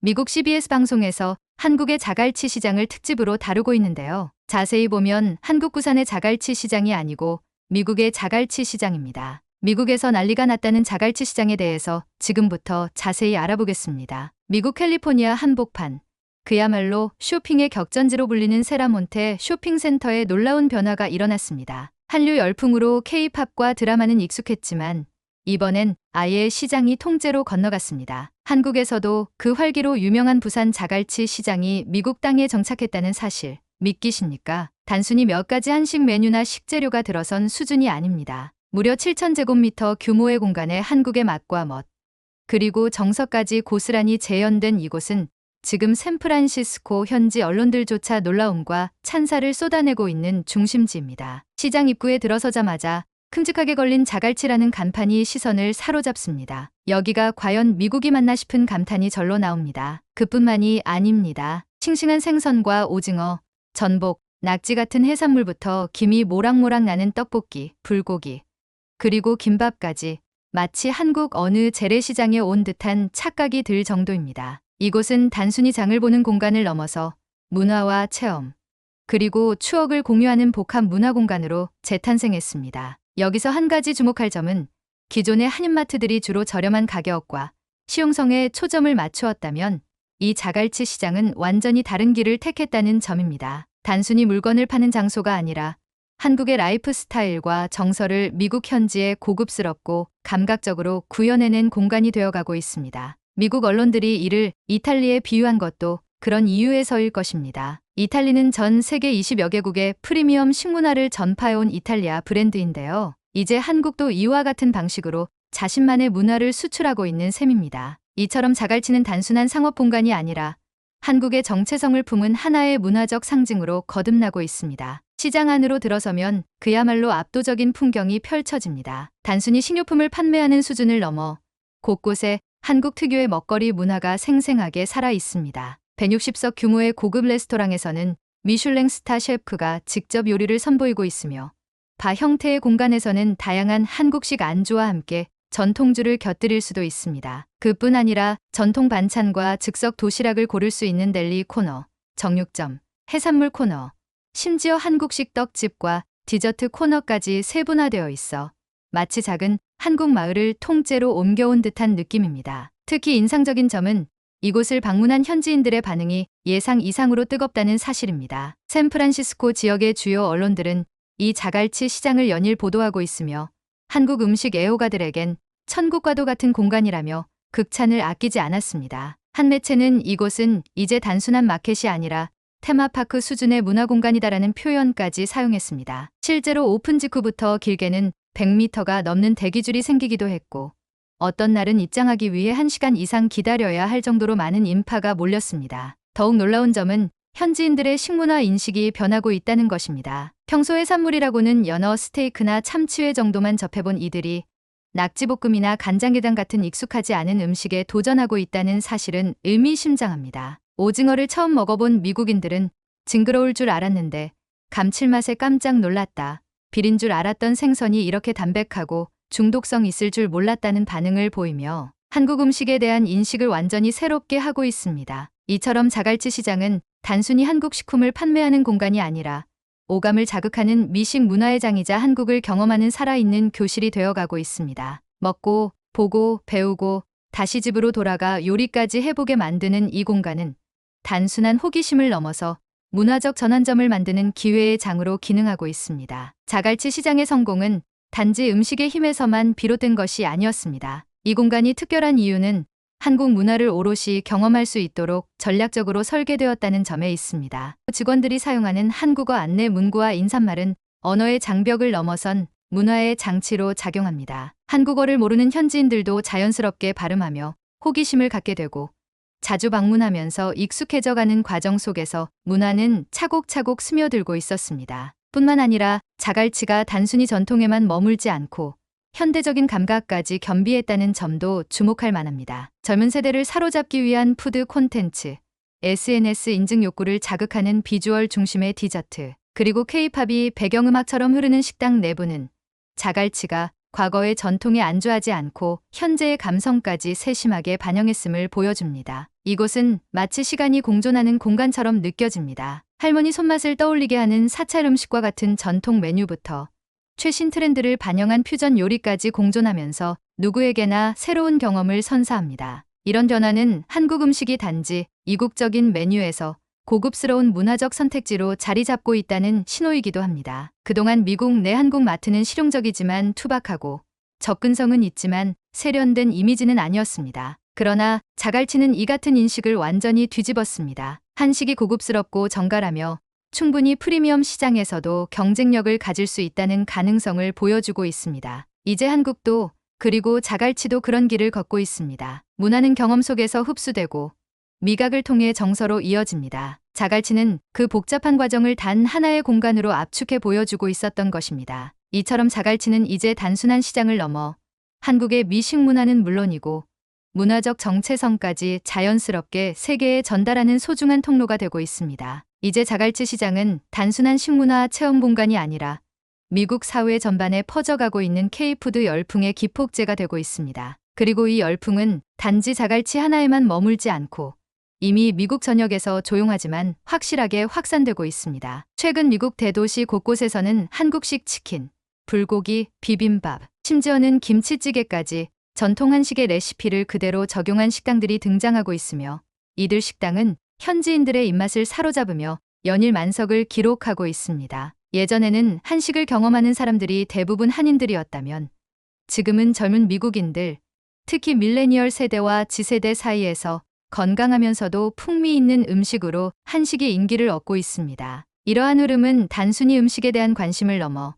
미국 CBS 방송에서 한국의 자갈치 시장을 특집으로 다루고 있는데요. 자세히 보면 한국구산의 자갈치 시장이 아니고 미국의 자갈치 시장입니다. 미국에서 난리가 났다는 자갈치 시장에 대해서 지금부터 자세히 알아보겠습니다. 미국 캘리포니아 한복판. 그야말로 쇼핑의 격전지로 불리는 세라몬테 쇼핑센터에 놀라운 변화가 일어났습니다. 한류 열풍으로 K-팝과 드라마는 익숙했지만 이번엔 아예 시장이 통째로 건너갔습니다. 한국에서도 그 활기로 유명한 부산 자갈치 시장이 미국 땅에 정착했다는 사실 믿기십니까? 단순히 몇 가지 한식 메뉴나 식재료가 들어선 수준이 아닙니다. 무려 7,000제곱미터 규모의 공간에 한국의 맛과 멋, 그리고 정서까지 고스란히 재현된 이곳은 지금 샌프란시스코 현지 언론들조차 놀라움과 찬사를 쏟아내고 있는 중심지입니다. 시장 입구에 들어서자마자 큼직하게 걸린 자갈치라는 간판이 시선을 사로잡습니다. 여기가 과연 미국이 맞나 싶은 감탄이 절로 나옵니다. 그뿐만이 아닙니다. 싱싱한 생선과 오징어, 전복, 낙지 같은 해산물부터 김이 모락모락 나는 떡볶이, 불고기, 그리고 김밥까지 마치 한국 어느 재래시장에 온 듯한 착각이 들 정도입니다. 이곳은 단순히 장을 보는 공간을 넘어서 문화와 체험, 그리고 추억을 공유하는 복합 문화 공간으로 재탄생했습니다. 여기서 한 가지 주목할 점은 기존의 한인마트들이 주로 저렴한 가격과 실용성에 초점을 맞추었다면 이 자갈치 시장은 완전히 다른 길을 택했다는 점입니다. 단순히 물건을 파는 장소가 아니라 한국의 라이프 스타일과 정서를 미국 현지에 고급스럽고 감각적으로 구현해낸 공간이 되어가고 있습니다. 미국 언론들이 이를 이탈리에 비유한 것도 그런 이유에서일 것입니다. 이탈리는 전 세계 20여 개국의 프리미엄 식문화를 전파해온 이탈리아 브랜드인데요. 이제 한국도 이와 같은 방식으로 자신만의 문화를 수출하고 있는 셈입니다. 이처럼 자갈치는 단순한 상업 공간이 아니라 한국의 정체성을 품은 하나의 문화적 상징으로 거듭나고 있습니다. 시장 안으로 들어서면 그야말로 압도적인 풍경이 펼쳐집니다. 단순히 식료품을 판매하는 수준을 넘어 곳곳에 한국 특유의 먹거리 문화가 생생하게 살아 있습니다. 160석 규모의 고급 레스토랑에서는 미슐랭 스타 셰프가 직접 요리를 선보이고 있으며 바 형태의 공간에서는 다양한 한국식 안주와 함께 전통주를 곁들일 수도 있습니다. 그뿐 아니라 전통 반찬과 즉석 도시락을 고를 수 있는 델리 코너, 정육점, 해산물 코너, 심지어 한국식 떡집과 디저트 코너까지 세분화되어 있어 마치 작은 한국 마을을 통째로 옮겨온 듯한 느낌입니다. 특히 인상적인 점은 이곳을 방문한 현지인들의 반응이 예상 이상으로 뜨겁다는 사실입니다. 샌프란시스코 지역의 주요 언론들은 이 자갈치 시장을 연일 보도하고 있으며 한국 음식 애호가들에겐 천국과도 같은 공간이라며 극찬을 아끼지 않았습니다. 한 매체는 이곳은 이제 단순한 마켓이 아니라 테마파크 수준의 문화공간이다라는 표현까지 사용했습니다. 실제로 오픈 직후부터 길게는 100m가 넘는 대기줄이 생기기도 했고 어떤 날은 입장하기 위해 1시간 이상 기다려야 할 정도로 많은 인파가 몰렸습니다. 더욱 놀라운 점은 현지인들의 식문화 인식이 변하고 있다는 것입니다. 평소 해산물이라고는 연어, 스테이크나 참치회 정도만 접해본 이들이 낙지볶음이나 간장게장 같은 익숙하지 않은 음식에 도전하고 있다는 사실은 의미심장합니다. 오징어를 처음 먹어본 미국인들은 징그러울 줄 알았는데 감칠맛에 깜짝 놀랐다. 비린 줄 알았던 생선이 이렇게 담백하고 중독성 있을 줄 몰랐다는 반응을 보이며 한국 음식에 대한 인식을 완전히 새롭게 하고 있습니다. 이처럼 자갈치 시장은 단순히 한국 식품을 판매하는 공간이 아니라 오감을 자극하는 미식 문화의 장이자 한국을 경험하는 살아있는 교실이 되어가고 있습니다. 먹고, 보고, 배우고 다시 집으로 돌아가 요리까지 해보게 만드는 이 공간은 단순한 호기심을 넘어서 문화적 전환점을 만드는 기회의 장으로 기능하고 있습니다. 자갈치 시장의 성공은 단지 음식의 힘에서만 비롯된 것이 아니었습니다. 이 공간이 특별한 이유는 한국 문화를 오롯이 경험할 수 있도록 전략적으로 설계되었다는 점에 있습니다. 직원들이 사용하는 한국어 안내 문구와 인사말은 언어의 장벽을 넘어선 문화의 장치로 작용합니다. 한국어를 모르는 현지인들도 자연스럽게 발음하며 호기심을 갖게 되고 자주 방문하면서 익숙해져가는 과정 속에서 문화는 차곡차곡 스며들고 있었습니다. 뿐만 아니라 자갈치가 단순히 전통에만 머물지 않고 현대적인 감각까지 겸비했다는 점도 주목할 만합니다. 젊은 세대를 사로잡기 위한 푸드 콘텐츠, SNS 인증 욕구를 자극하는 비주얼 중심의 디저트, 그리고 K-팝이 배경음악처럼 흐르는 식당 내부는 자갈치가 과거의 전통에 안주하지 않고 현재의 감성까지 세심하게 반영했음을 보여줍니다. 이곳은 마치 시간이 공존하는 공간처럼 느껴집니다. 할머니 손맛을 떠올리게 하는 사찰 음식과 같은 전통 메뉴부터 최신 트렌드를 반영한 퓨전 요리까지 공존하면서 누구에게나 새로운 경험을 선사합니다. 이런 변화는 한국 음식이 단지 이국적인 메뉴에서 고급스러운 문화적 선택지로 자리 잡고 있다는 신호이기도 합니다. 그동안 미국 내 한국 마트는 실용적이지만 투박하고 접근성은 있지만 세련된 이미지는 아니었습니다. 그러나 자갈치는 이 같은 인식을 완전히 뒤집었습니다. 한식이 고급스럽고 정갈하며 충분히 프리미엄 시장에서도 경쟁력을 가질 수 있다는 가능성을 보여주고 있습니다. 이제 한국도 그리고 자갈치도 그런 길을 걷고 있습니다. 문화는 경험 속에서 흡수되고 미각을 통해 정서로 이어집니다. 자갈치는 그 복잡한 과정을 단 하나의 공간으로 압축해 보여주고 있었던 것입니다. 이처럼 자갈치는 이제 단순한 시장을 넘어 한국의 미식 문화는 물론이고 문화적 정체성까지 자연스럽게 세계에 전달하는 소중한 통로가 되고 있습니다. 이제 자갈치 시장은 단순한 식문화 체험 공간이 아니라 미국 사회 전반에 퍼져가고 있는 K푸드 열풍의 기폭제가 되고 있습니다. 그리고 이 열풍은 단지 자갈치 하나에만 머물지 않고 이미 미국 전역에서 조용하지만 확실하게 확산되고 있습니다. 최근 미국 대도시 곳곳에서는 한국식 치킨, 불고기, 비빔밥, 심지어는 김치찌개까지 전통 한식의 레시피를 그대로 적용한 식당들이 등장하고 있으며 이들 식당은 현지인들의 입맛을 사로잡으며 연일 만석을 기록하고 있습니다. 예전에는 한식을 경험하는 사람들이 대부분 한인들이었다면 지금은 젊은 미국인들, 특히 밀레니얼 세대와 Z세대 사이에서 건강하면서도 풍미 있는 음식으로 한식이 인기를 얻고 있습니다. 이러한 흐름은 단순히 음식에 대한 관심을 넘어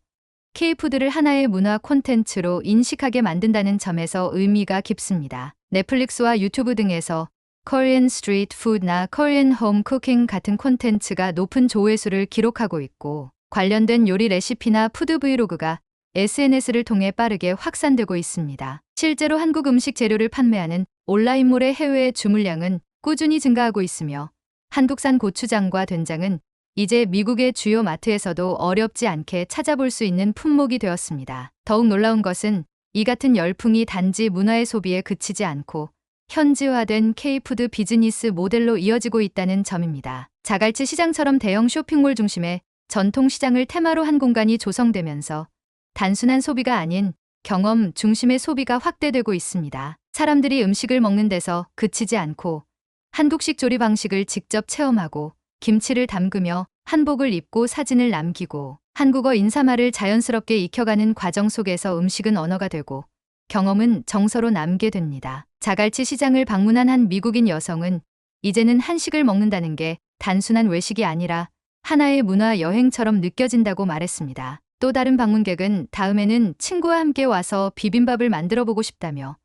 K푸드를 하나의 문화 콘텐츠로 인식하게 만든다는 점에서 의미가 깊습니다. 넷플릭스와 유튜브 등에서 Korean Street Food나 Korean Home Cooking 같은 콘텐츠가 높은 조회수를 기록하고 있고 관련된 요리 레시피나 푸드 브이로그가 SNS를 통해 빠르게 확산되고 있습니다. 실제로 한국 음식 재료를 판매하는 온라인몰의 해외 주문량은 꾸준히 증가하고 있으며 한국산 고추장과 된장은 이제 미국의 주요 마트에서도 어렵지 않게 찾아볼 수 있는 품목이 되었습니다. 더욱 놀라운 것은 이 같은 열풍이 단지 문화의 소비에 그치지 않고 현지화된 K푸드 비즈니스 모델로 이어지고 있다는 점입니다. 자갈치 시장처럼 대형 쇼핑몰 중심의 전통 시장을 테마로 한 공간이 조성되면서 단순한 소비가 아닌 경험 중심의 소비가 확대되고 있습니다. 사람들이 음식을 먹는 데서 그치지 않고 한국식 조리 방식을 직접 체험하고 김치를 담그며 한복을 입고 사진을 남기고 한국어 인사말을 자연스럽게 익혀가는 과정 속에서 음식은 언어가 되고 경험은 정서로 남게 됩니다. 자갈치 시장을 방문한 한 미국인 여성은 이제는 한식을 먹는다는 게 단순한 외식이 아니라 하나의 문화 여행처럼 느껴진다고 말했습니다. 또 다른 방문객은 다음에는 친구와 함께 와서 비빔밥을 만들어 보고 싶다며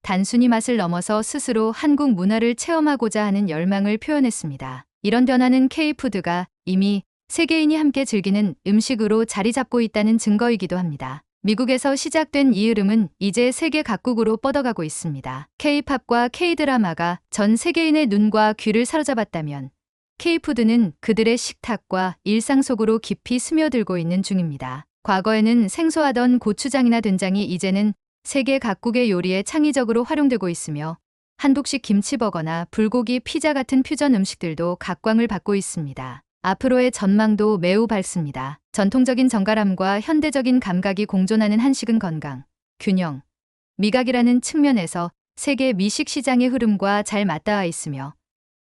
단순히 맛을 넘어서 스스로 한국 문화를 체험하고자 하는 열망을 표현했습니다. 이런 변화는 K푸드가 이미 세계인이 함께 즐기는 음식으로 자리 잡고 있다는 증거이기도 합니다. 미국에서 시작된 이 흐름은 이제 세계 각국으로 뻗어가고 있습니다. K-팝과 K-드라마가 전 세계인의 눈과 귀를 사로잡았다면 K푸드는 그들의 식탁과 일상 속으로 깊이 스며들고 있는 중입니다. 과거에는 생소하던 고추장이나 된장이 이제는 세계 각국의 요리에 창의적으로 활용되고 있으며 한국식 김치버거나 불고기 피자 같은 퓨전 음식들도 각광을 받고 있습니다. 앞으로의 전망도 매우 밝습니다. 전통적인 정갈함과 현대적인 감각이 공존하는 한식은 건강, 균형, 미각이라는 측면에서 세계 미식 시장의 흐름과 잘 맞닿아 있으며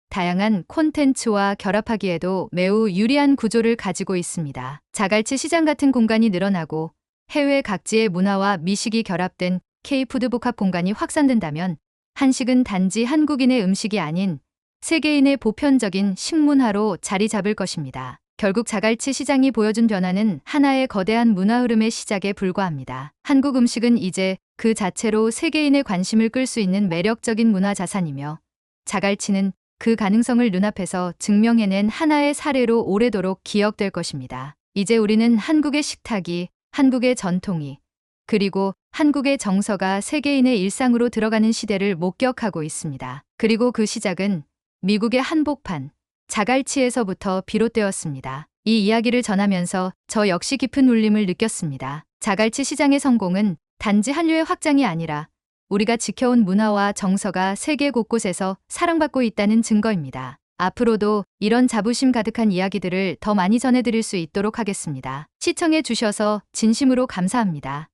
다양한 콘텐츠와 결합하기에도 매우 유리한 구조를 가지고 있습니다. 자갈치 시장 같은 공간이 늘어나고 해외 각지의 문화와 미식이 결합된 K푸드 복합 공간이 확산된다면 한식은 단지 한국인의 음식이 아닌 세계인의 보편적인 식문화로 자리 잡을 것입니다. 결국 자갈치 시장이 보여준 변화는 하나의 거대한 문화 흐름의 시작에 불과합니다. 한국 음식은 이제 그 자체로 세계인의 관심을 끌 수 있는 매력적인 문화 자산이며 자갈치는 그 가능성을 눈앞에서 증명해낸 하나의 사례로 오래도록 기억될 것입니다. 이제 우리는 한국의 식탁이, 한국의 전통이, 그리고 한국의 정서가 세계인의 일상으로 들어가는 시대를 목격하고 있습니다. 그리고 그 시작은 미국의 한복판, 자갈치에서부터 비롯되었습니다. 이 이야기를 전하면서 저 역시 깊은 울림을 느꼈습니다. 자갈치 시장의 성공은 단지 한류의 확장이 아니라 우리가 지켜온 문화와 정서가 세계 곳곳에서 사랑받고 있다는 증거입니다. 앞으로도 이런 자부심 가득한 이야기들을 더 많이 전해드릴 수 있도록 하겠습니다. 시청해 주셔서 진심으로 감사합니다.